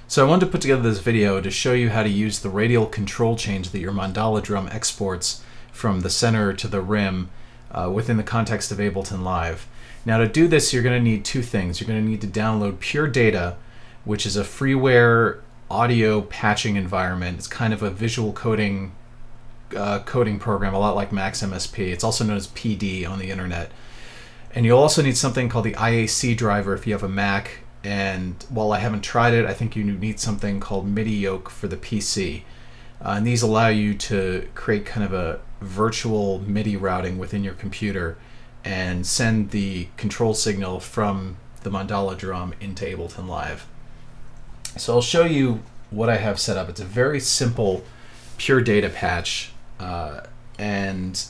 So I wanted to put together this video to show you how to use the radial control change that your Mandala Drum exports from the center to the rim within the context of Ableton Live. Now to do this, you're going to need two things. You're going to need to download Pure Data, which is a freeware audio patching environment. It's kind of a visual coding program, a lot like Max MSP. It's also known as PD on the internet. And you'll also need something called the IAC driver if you have a Mac. And while I haven't tried it, I think you need something called MIDI yoke for the PC. And these allow you to create kind of a virtual MIDI routing within your computer and send the control signal from the Mandala Drum into Ableton Live. So I'll show you what I have set up. It's a very simple Pure Data patch. And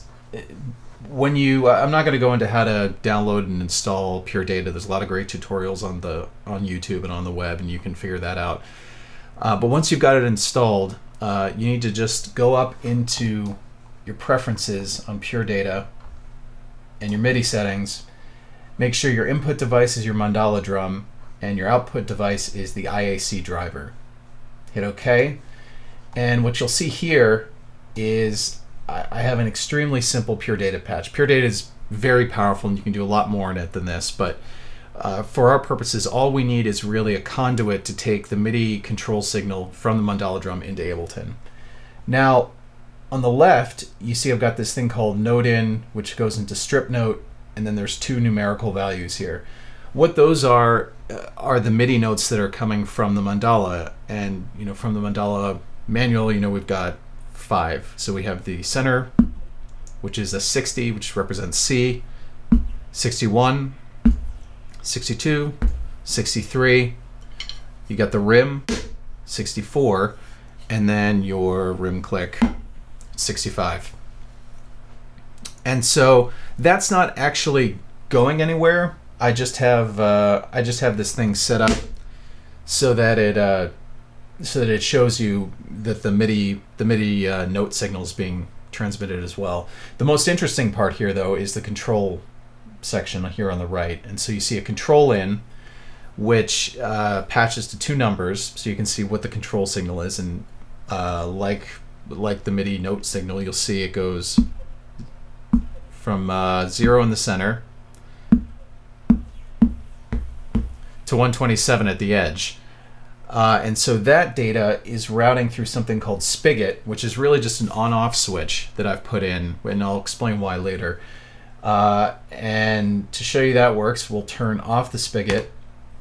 when you, I'm not going to go into how to download and install Pure Data. There's a lot of great tutorials on YouTube and on the web, and you can figure that out. But once you've got it installed, you need to just go up into your preferences on Pure Data and your MIDI settings. Make sure your input device is your Mandala Drum and your output device is the IAC driver. Hit OK. And what you'll see here is I have an extremely simple Pure Data patch. Pure Data is very powerful and you can do a lot more in it than this, but for our purposes, all we need is really a conduit to take the MIDI control signal from the Mandala Drum into Ableton. Now, on the left, you see I've got this thing called note in, which goes into strip note, and then there's two numerical values here. What those are the MIDI notes that are coming from the Mandala, and from the Mandala manual, we've got 5. So we have the center, which is a 60, which represents C, 61, 62, 63. You got the rim, 64, and then your rim click, 65. And so that's not actually going anywhere. I just have this thing set up so that it shows you that the MIDI note signal is being transmitted as well. The most interesting part here, though, is the control section here on the right. And so you see a control in, which patches to 2 numbers, so you can see what the control signal is. And like the MIDI note signal, you'll see it goes from 0 in the center to 127 at the edge. And so that data is routing through something called Spigot, which is really just an on-off switch that I've put in, and I'll explain why later. And to show you that works, we'll turn off the Spigot,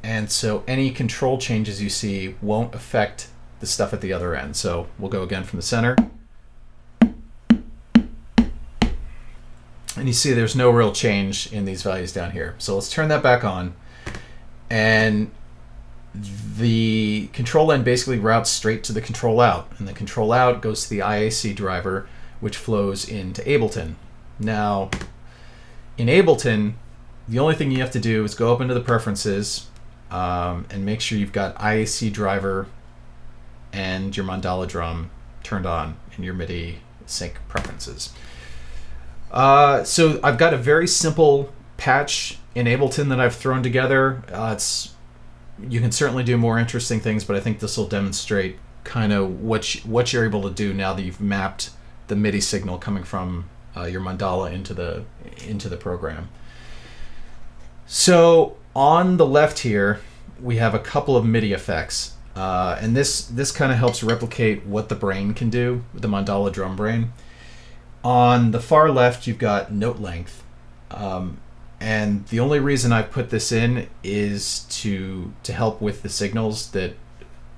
and so any control changes you see won't affect the stuff at the other end. So we'll go again from the center. And you see there's no real change in these values down here. So let's turn that back on. And the control end basically routes straight to the control out, and the control out goes to the IAC driver, which flows into Ableton. Now, in Ableton, the only thing you have to do is go up into the preferences and make sure you've got IAC driver and your Mandala Drum turned on in your MIDI sync preferences. So I've got a very simple patch in Ableton that I've thrown together. You can certainly do more interesting things, but I think this will demonstrate kind of what you're able to do now that you've mapped the MIDI signal coming from your Mandala into the program. So on the left here, we have a couple of MIDI effects, and this kind of helps replicate what the brain can do, the Mandala Drum brain. On the far left, you've got note length. And the only reason I put this in is to help with the signals that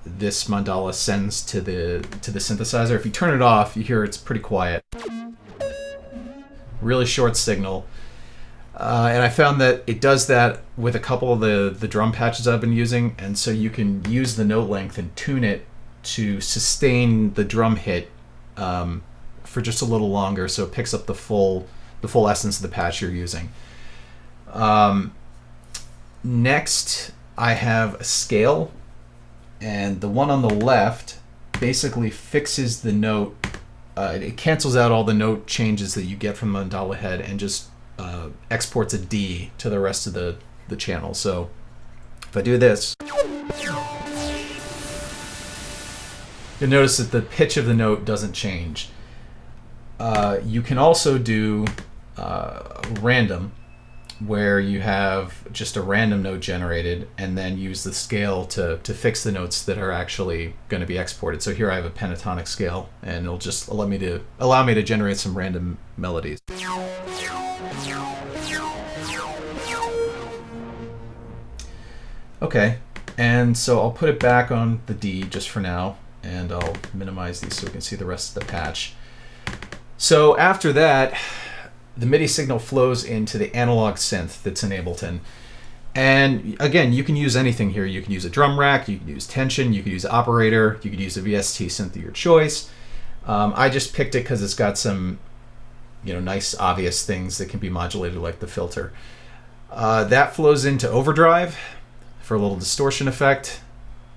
this Mandala sends to the synthesizer. If you turn it off, you hear it's pretty quiet. Really short signal. And I found that it does that with a couple of the drum patches I've been using, and so you can use the note length and tune it to sustain the drum hit for just a little longer, so it picks up the full essence of the patch you're using. Next, I have a scale, and the one on the left basically fixes the note. It cancels out all the note changes that you get from the Mandala head and just exports a D to the rest of the channel. So if I do this, you'll notice that the pitch of the note doesn't change. You can also do random, where you have just a random note generated and then use the scale to fix the notes that are actually going to be exported. So here I have a pentatonic scale, and it'll just allow me to generate some random melodies. Okay, and so I'll put it back on the D just for now, and I'll minimize these so we can see the rest of the patch. So after that, the MIDI signal flows into the analog synth that's in Ableton. And again, you can use anything here. You can use a drum rack, you can use tension, you can use operator, you could use a VST synth of your choice. I just picked it because it's got some nice obvious things that can be modulated, like the filter. That flows into overdrive for a little distortion effect,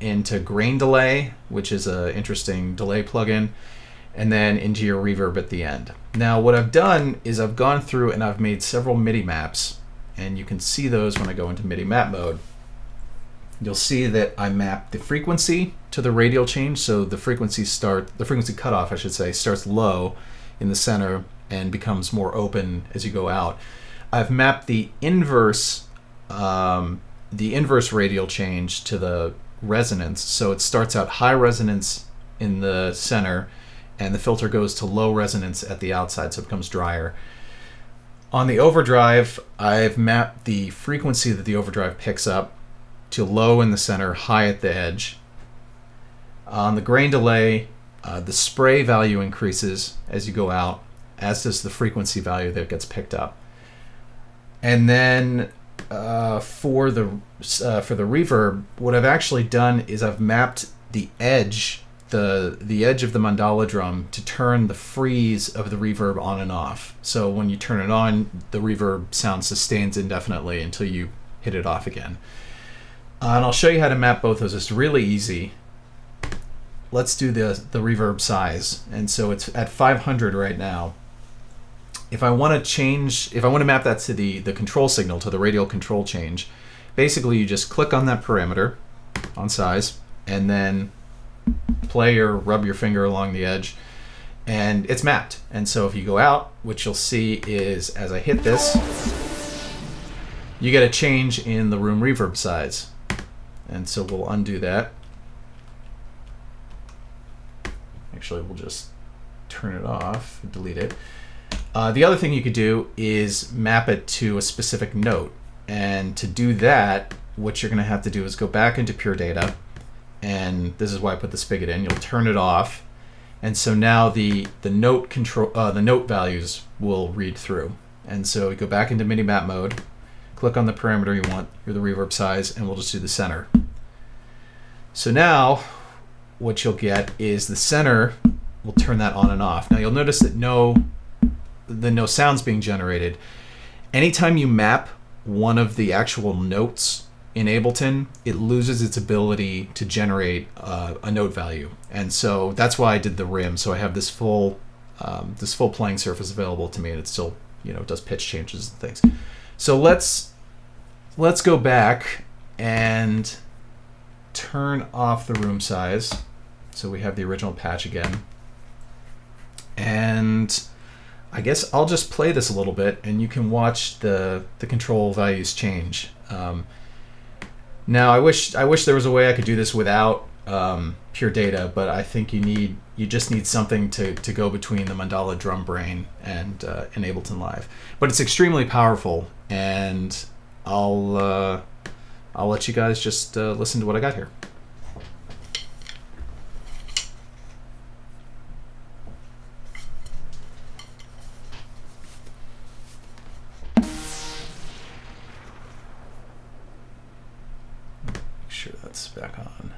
into grain delay, which is an interesting delay plugin, and then into your reverb at the end. Now what I've done is I've gone through and I've made several MIDI maps, and you can see those when I go into MIDI map mode. You'll see that I mapped the frequency to the radial change, so the frequency cutoff, I should say, starts low in the center and becomes more open as you go out. I've mapped the inverse radial change to the resonance, so it starts out high resonance in the center, and the filter goes to low resonance at the outside, so it becomes drier. On the overdrive, I've mapped the frequency that the overdrive picks up to low in the center, high at the edge. On the grain delay, the spray value increases as you go out, as does the frequency value that gets picked up. And then for the reverb, what I've actually done is I've mapped the edge, the edge of the Mandala Drum, to turn the freeze of the reverb on and off. So when you turn it on, the reverb sound sustains indefinitely until you hit it off again. And I'll show you how to map both those. It's really easy. Let's do the reverb size. And so it's at 500 right now. If I want to map that to the control signal, to the radial control change, basically you just click on that parameter on size and then play or rub your finger along the edge, and it's mapped. And so if you go out, what you'll see is as I hit this, you get a change in the room reverb size. And so we'll undo that. Actually, we'll just turn it off, delete it. The other thing you could do is map it to a specific note. And to do that, what you're going to have to do is go back into Pure Data. And this is why I put the spigot in. You'll turn it off. And so now the note values will read through. And so we go back into MIDI map mode, click on the parameter you want, or the reverb size, and we'll just do the center. So now what you'll get is the center will turn that on and off. Now you'll notice that no sound's being generated. Anytime you map one of the actual notes in Ableton, it loses its ability to generate a note value. And so that's why I did the rim. So I have this full playing surface available to me, and it still, does pitch changes and things. So let's go back and turn off the room size. So we have the original patch again. And I guess I'll just play this a little bit, and you can watch the control values change. Now I wish there was a way I could do this without Pure Data, but I think you just need something to go between the Mandala Drum brain and Ableton Live. But it's extremely powerful, and I'll let you guys just listen to what I got here. Make sure that's back on.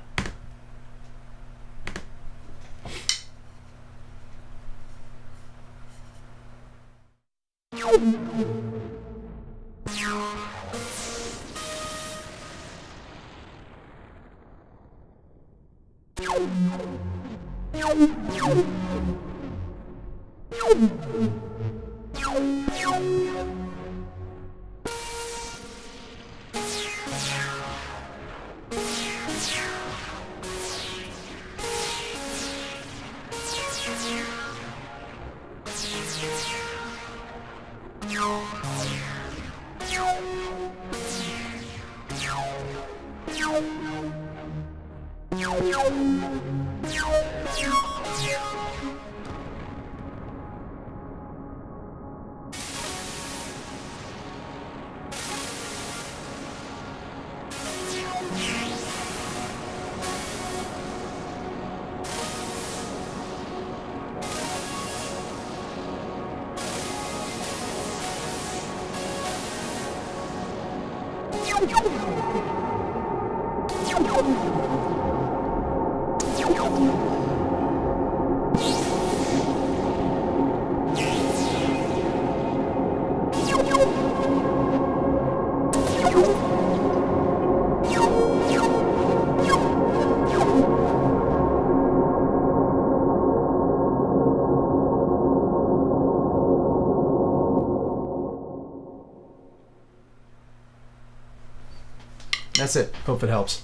That's it. Hope it helps.